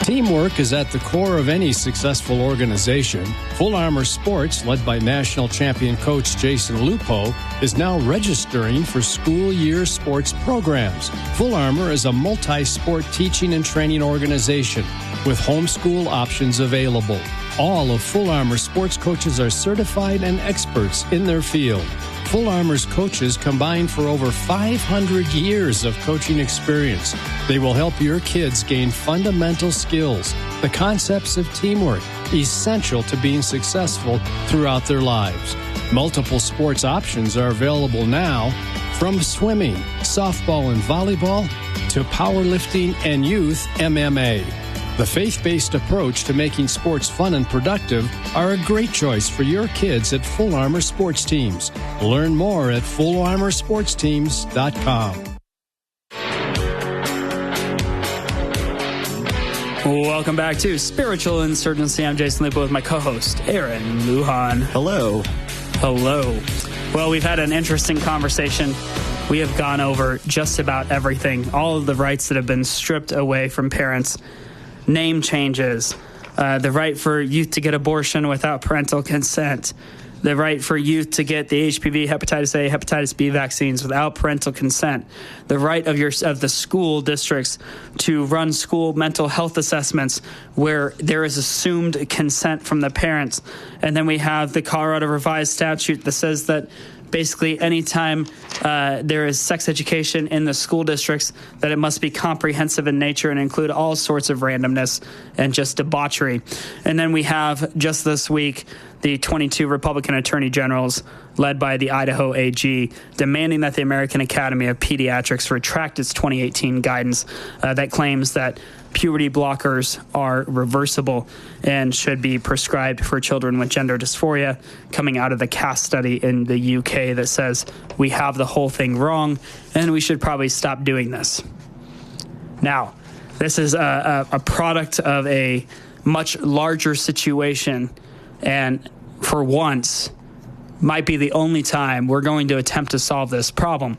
Teamwork is at the core of any successful organization. Full Armor Sports, led by national champion coach Jason Lupo, is now registering for school year sports programs. Full Armor is a multi-sport teaching and training organization with homeschool options available. All of Full Armor sports coaches are certified and experts in their field. Full Armor's coaches combine for over 500 years of coaching experience. They will help your kids gain fundamental skills, the concepts of teamwork, essential to being successful throughout their lives. Multiple sports options are available now, from swimming, softball and volleyball, to powerlifting and youth MMA. The faith-based approach to making sports fun and productive are a great choice for your kids at Full Armor Sports Teams. Learn more at fullarmorsportsteams.com. Welcome back to Spiritual Insurgency. I'm Jason Lupo with my co-host, Aaron Lujan. Hello. Hello. Well, we've had an interesting conversation. We have gone over just about everything, all of the rights that have been stripped away from parents. Name changes, the right for youth to get abortion without parental consent, the right for youth to get the HPV, hepatitis A, hepatitis B vaccines without parental consent, the right of the school districts to run school mental health assessments where there is assumed consent from the parents. And then we have the Colorado revised statute that says that basically anytime there is sex education in the school districts, that it must be comprehensive in nature and include all sorts of randomness and just debauchery. And then we have, just this week, the 22 Republican attorney generals, led by the Idaho AG, demanding that the American Academy of Pediatrics retract its 2018 guidance that claims that puberty blockers are reversible and should be prescribed for children with gender dysphoria, coming out of the CAST study in the UK that says we have the whole thing wrong and we should probably stop doing this. Now, this is a product of a much larger situation, and for once might be the only time we're going to attempt to solve this problem.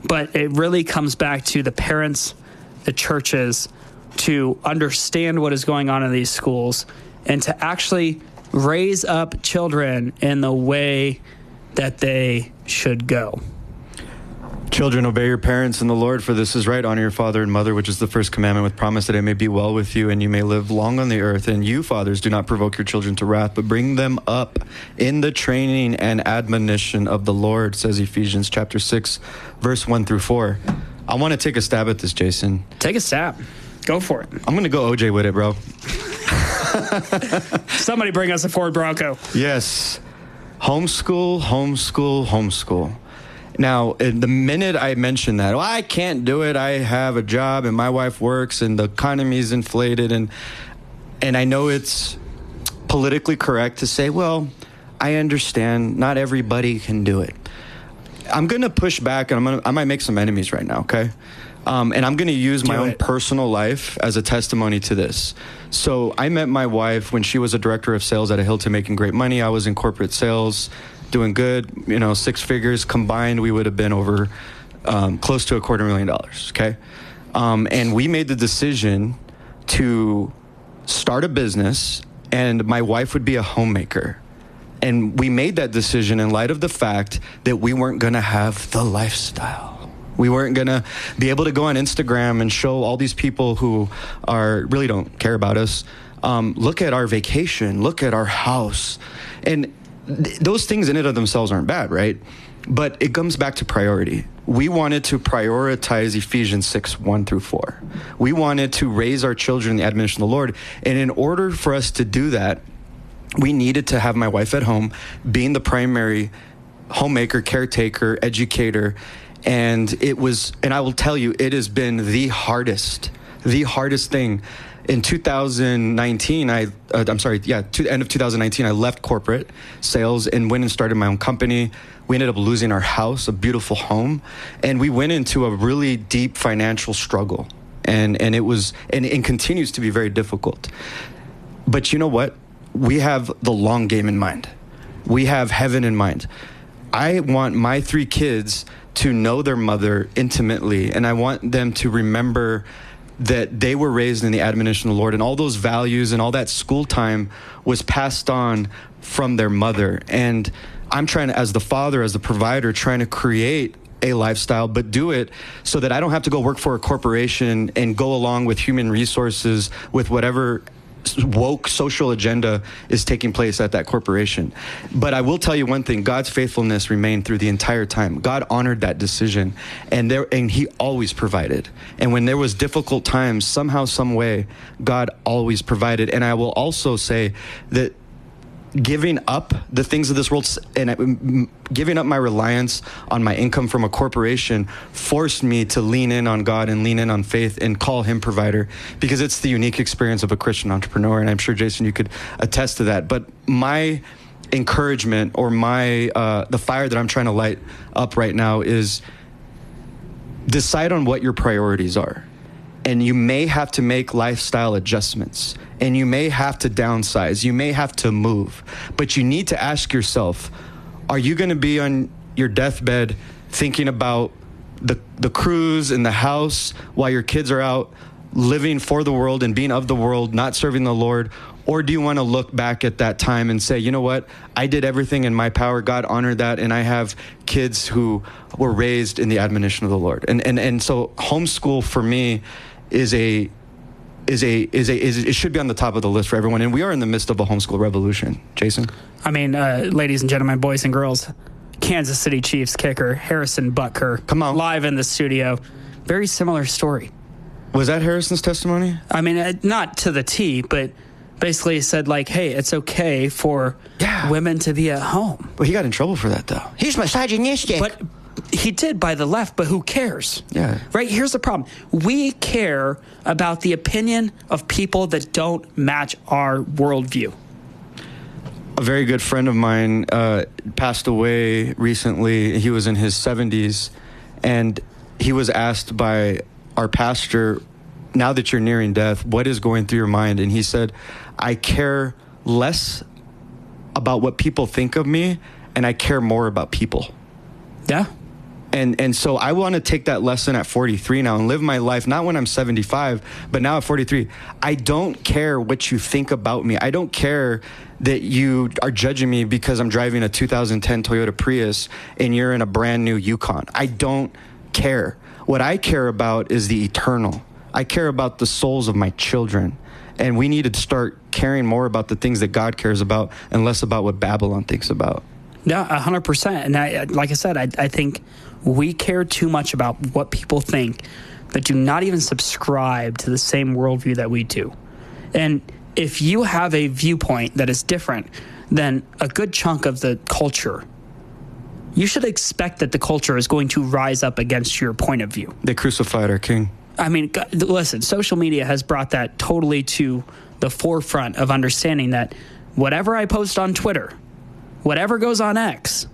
But it really comes back to the parents, the churches, to understand what is going on in these schools and to actually raise up children in the way that they should go. Children, obey your parents in the Lord, for this is right. Honor your father and mother, which is the first commandment, with promise that it may be well with you and you may live long on the earth. And you, fathers, do not provoke your children to wrath, but bring them up in the training and admonition of the Lord, says Ephesians chapter 6, verse 1 through 4. I want to take a stab at this, Jason. Take a stab. Go for it. I'm going to go OJ with it, bro. Somebody bring us a Ford Bronco. Yes. Homeschool, homeschool, homeschool. Now, the minute I mention that, well, I can't do it. I have a job and my wife works and the economy's inflated. And I know it's politically correct to say, well, I understand not everybody can do it. I'm going to push back and I might make some enemies right now, okay? And I'm going to use my own personal life as a testimony to this. So I met my wife when she was a director of sales at a Hilton, making great money. I was in corporate sales, doing good, 6 figures combined. We would have been over close to $250,000, okay? And we made the decision to start a business, and my wife would be a homemaker. And we made that decision in light of the fact that we weren't going to have the lifestyle. We weren't going to be able to go on Instagram and show all these people who really don't care about us. Look at our vacation. Look at our house. And those things in and of themselves aren't bad, right? But it comes back to priority. We wanted to prioritize Ephesians 6, 1 through 4. We wanted to raise our children in the admonition of the Lord. And in order for us to do that, we needed to have my wife at home, being the primary homemaker, caretaker, educator. And I will tell you, it has been the hardest thing. In 2019, end of 2019, I left corporate sales and went and started my own company. We ended up losing our house, a beautiful home, and we went into a really deep financial struggle. And it was, and continues to be very difficult. But you know what? We have the long game in mind. We have heaven in mind. I want my 3 kids to know their mother intimately, and I want them to remember that they were raised in the admonition of the Lord, and all those values and all that school time was passed on from their mother. And I'm trying to, as the father, as the provider, trying to create a lifestyle, but do it so that I don't have to go work for a corporation and go along with human resources with whatever woke social agenda is taking place at that corporation. But I will tell you one thing, God's faithfulness remained through the entire time. God honored that decision, and he always provided. And when there was difficult times, somehow, some way, God always provided. And I will also say that giving up the things of this world and giving up my reliance on my income from a corporation forced me to lean in on God and lean in on faith and call him provider, because it's the unique experience of a Christian entrepreneur. And I'm sure, Jason, you could attest to that. But my encouragement, or the fire that I'm trying to light up right now, is decide on what your priorities are. And you may have to make lifestyle adjustments, and you may have to downsize, you may have to move, but you need to ask yourself, are you going to be on your deathbed thinking about the cruise and the house while your kids are out living for the world and being of the world, not serving the Lord? Or do you want to look back at that time and say, you know what, I did everything in my power, God honored that, and I have kids who were raised in the admonition of the Lord. And so homeschool for me it should be on the top of the list for everyone. And we are in the midst of a homeschool revolution. Jason? I mean, ladies and gentlemen, boys and girls, Kansas City Chiefs kicker Harrison Butker. Come on. Live in the studio. Very similar story. Was that Harrison's testimony? I mean, not to the T, but basically he said, like, hey, it's okay for women to be at home. Well, he got in trouble for that, though. He's misogynistic. But he did by the left, but who cares? Yeah. Right? Here's the problem. We care about the opinion of people that don't match our worldview. A very good friend of mine passed away recently. He was in his 70s, and he was asked by our pastor, now that you're nearing death, what is going through your mind? And he said, I care less about what people think of me, and I care more about people. Yeah. And so I want to take that lesson at 43 now and live my life, not when I'm 75, but now at 43. I don't care what you think about me. I don't care that you are judging me because I'm driving a 2010 Toyota Prius and you're in a brand new Yukon. I don't care. What I care about is the eternal. I care about the souls of my children. And we need to start caring more about the things that God cares about and less about what Babylon thinks about. Yeah, 100%. And like I said, I think we care too much about what people think that do not even subscribe to the same worldview that we do. And if you have a viewpoint that is different than a good chunk of the culture, you should expect that the culture is going to rise up against your point of view. They crucified our king. I mean, listen, social media has brought that totally to the forefront of understanding that whatever I post on Twitter, whatever goes on X,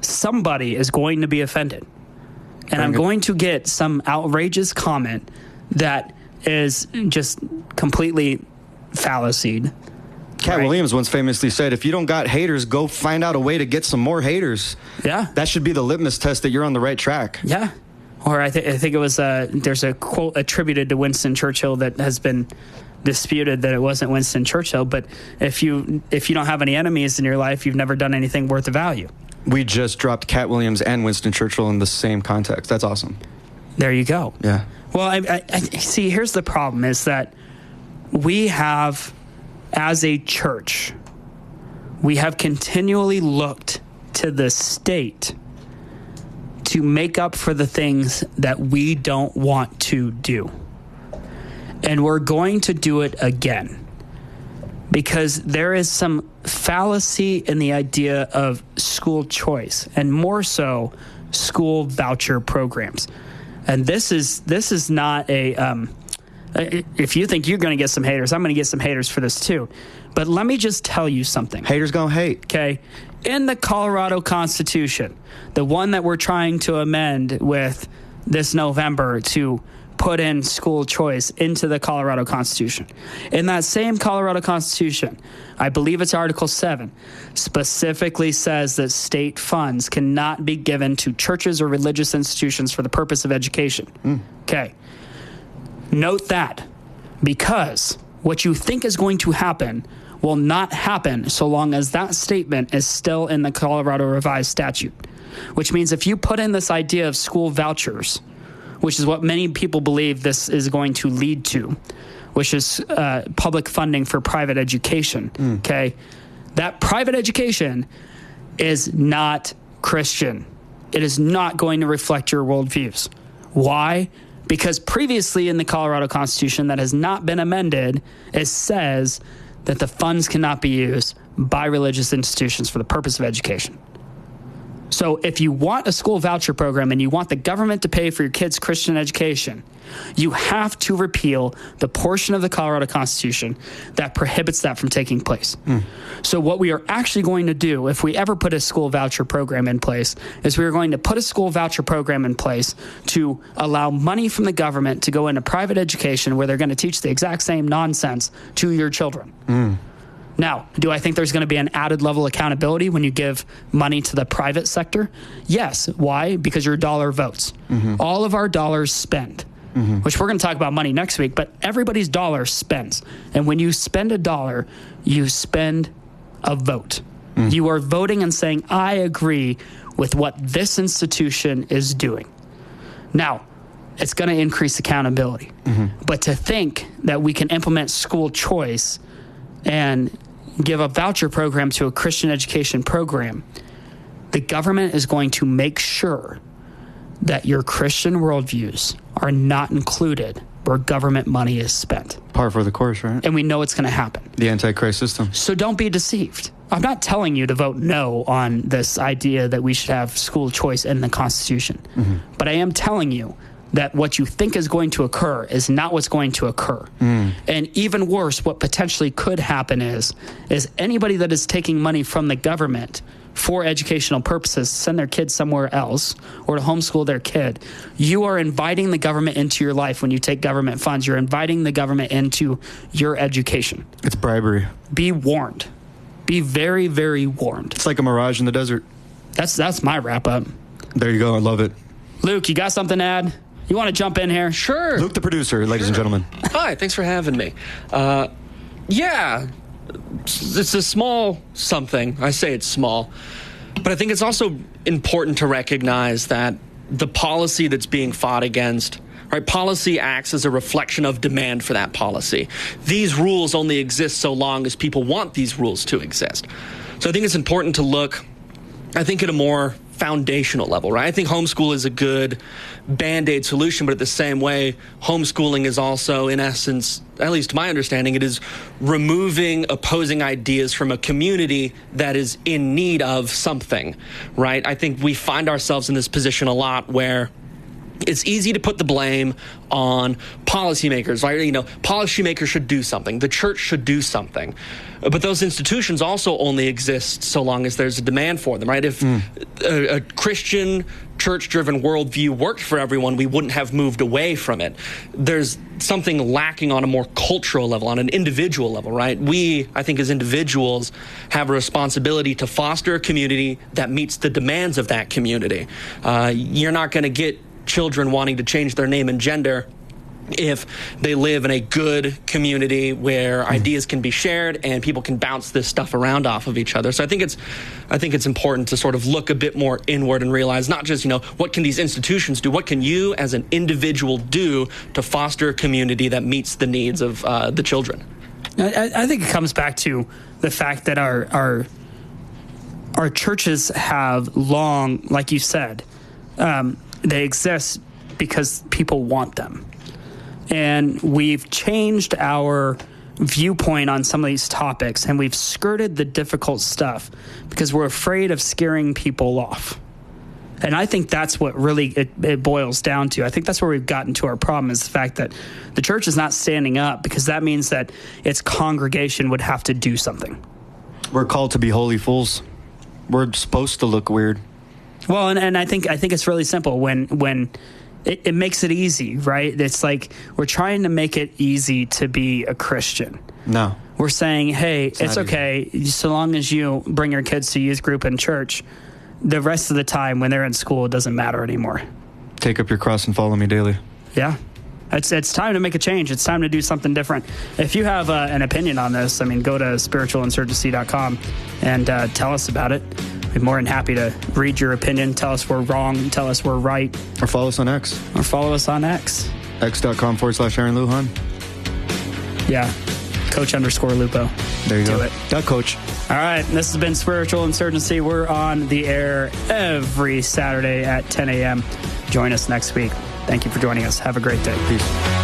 somebody is going to be offended. And I'm going to get some outrageous comment that is just completely fallacied. Cat Williams once famously said, if you don't got haters, go find out a way to get some more haters. Yeah. That should be the litmus test that you're on the right track. Yeah. Or I think it was, there's a quote attributed to Winston Churchill that has been disputed that it wasn't Winston Churchill. But if you don't have any enemies in your life, you've never done anything worth the value. We just dropped Cat Williams and Winston Churchill in the same context. That's awesome. There you go. Yeah. Well, I see, here's the problem is that we have, as a church, we have continually looked to the state to make up for the things that we don't want to do. And we're going to do it again. Because there is some fallacy in the idea of school choice, and more so school voucher programs. And this is not a if you think you're going to get some haters, I'm going to get some haters for this too. But let me just tell you something. Haters gonna hate. Okay. In the Colorado Constitution, the one that we're trying to amend with this November to put in school choice into the Colorado Constitution. In that same Colorado Constitution, I believe it's Article 7, specifically says that state funds cannot be given to churches or religious institutions for the purpose of education. Okay. Note that, because what you think is going to happen will not happen so long as that statement is still in the Colorado Revised Statute, which means if you put in this idea of school vouchers, which is what many people believe this is going to lead to, which is public funding for private education, okay? That private education is not Christian. It is not going to reflect your worldviews. Why? Because previously in the Colorado Constitution that has not been amended, it says that the funds cannot be used by religious institutions for the purpose of education. So if you want a school voucher program and you want the government to pay for your kids' Christian education, you have to repeal the portion of the Colorado Constitution that prohibits that from taking place. So what we are actually going to do, if we ever put a school voucher program in place, is we are going to put a school voucher program in place to allow money from the government to go into private education where they're going to teach the exact same nonsense to your children. Now, do I think there's going to be an added level of accountability when you give money to the private sector? Yes. Why? Because your dollar votes. All of our dollars spend, which we're going to talk about money next week, but everybody's dollar spends. And when you spend a dollar, you spend a vote. You are voting and saying, I agree with what this institution is doing. Now, it's going to increase accountability. But to think that we can implement school choice and give a voucher program to a Christian education program, the government is going to make sure that your Christian worldviews are not included where government money is spent. Par for the course, right? And we know it's going to happen. The Antichrist system. So don't be deceived. I'm not telling you to vote no on this idea that we should have school choice in the Constitution. But I am telling you that what you think is going to occur is not what's going to occur. And even worse, what potentially could happen is anybody that is taking money from the government for educational purposes, send their kids somewhere else or to homeschool their kid, you are inviting the government into your life when you take government funds. You're inviting the government into your education. It's bribery. Be warned. Be very, very warned. It's like a mirage in the desert. That's my wrap up. There you go. I love it. Luke, you got something to add? You want to jump in here? Sure. Luke, the producer, ladies and gentlemen. Hi, thanks for having me. Yeah, it's a small something. I say it's small. But I think it's also important to recognize that the policy that's being fought against. Right? Policy acts as a reflection of demand for that policy. These rules only exist so long as people want these rules to exist. So I think it's important to look, I think, at a more foundational level, right? I think homeschool is a good Band-Aid solution, but at the same way, homeschooling is also, in essence, at least to my understanding, it is removing opposing ideas from a community that is in need of something, right? I think we find ourselves in this position a lot where it's easy to put the blame on policymakers, right? You know, policymakers should do something. The church should do something. But those institutions also only exist so long as there's a demand for them, right? If a Christian, church-driven worldview worked for everyone, we wouldn't have moved away from it. There's something lacking on a more cultural level, on an individual level, right? We, I think, as individuals, have a responsibility to foster a community that meets the demands of that community. You're not going to get children wanting to change their name and gender if they live in a good community where ideas can be shared and people can bounce this stuff around off of each other. So I think it's important to sort of look a bit more inward and realize not just, what can these institutions do? What can you as an individual do to foster a community that meets the needs of the children? I think it comes back to the fact that our churches have long, like you said, they exist because people want them. And we've changed our viewpoint on some of these topics, and we've skirted the difficult stuff because we're afraid of scaring people off. And I think that's what really it boils down to. I think that's where we've gotten to our problem, is the fact that the church is not standing up, because that means that its congregation would have to do something. We're called to be holy fools. We're supposed to look weird. Well, and I think it's really simple when it makes it easy, right? It's like we're trying to make it easy to be a Christian. No. We're saying, hey, it's okay, so long as you bring your kids to youth group and church. The rest of the time when they're in school, it doesn't matter anymore. Take up your cross and follow me daily. Yeah. It's time to make a change. It's time to do something different. If you have an opinion on this, go to spiritualinsurgency.com and tell us about it. We'd be more than happy to read your opinion. Tell us we're wrong. Tell us we're right. Or follow us on X. X.com/Aaron Lujan. Yeah. Coach_Lupo. There you do go. It. That coach. All right. This has been Spiritual Insurgency. We're on the air every Saturday at 10 a.m. Join us next week. Thank you for joining us. Have a great day. Peace.